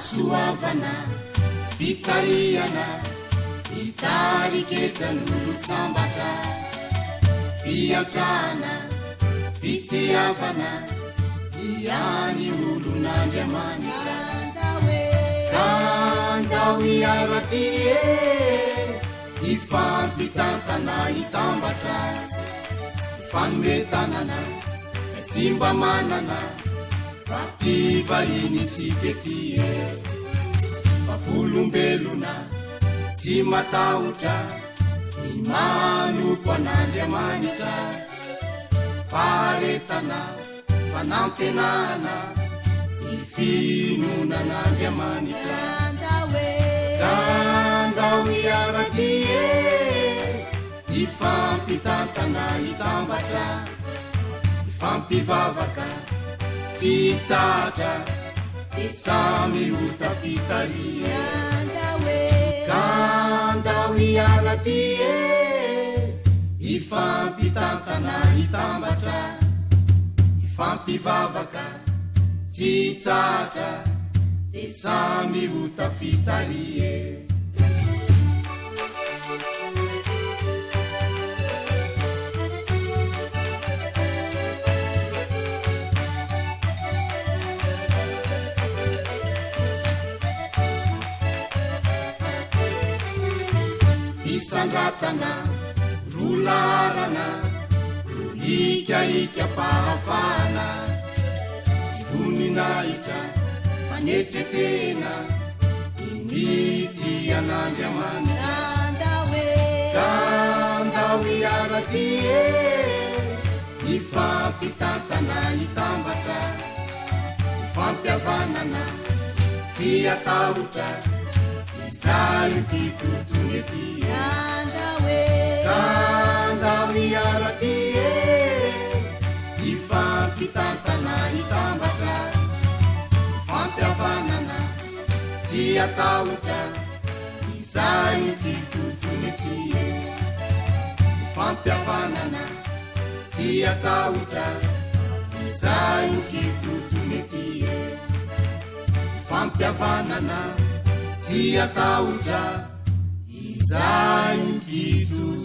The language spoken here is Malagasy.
asoavana fitariana mitariketan'olo tsambatra fiatrana fitiavana iany olon'Andriamanitra kandao iaratie ifampitantana itambatra ifanometanana zay tsy mba manana fativahiny siketie vavolombelona tsy matahotra ny manompo an'Andriamanitra faharetana fanampenana ny finonan'Andriamanitra kandao iaratie ifampitantana itambatra ifampivavaka tsy tsatra de samy ota fitaria kandao iaratie ifampitantana itambatra ifampivavaka tsy tsatra de samy ota fitarie isandratana rolarana ikaika pahafana tsy voninahitra manetretena imity an'Andriamanitra kandao iaratie ifampitantana itambatra ifampiavanana tsy atahotra izay mpitotony ety kandao iaratie ifampitantana itambatra ifampiavanana tsy atahotra izay mpitotony ety ifampiavanana tsy atahotra izay mpitotony ety ifampiavanana tsy atahotra izay mpitotony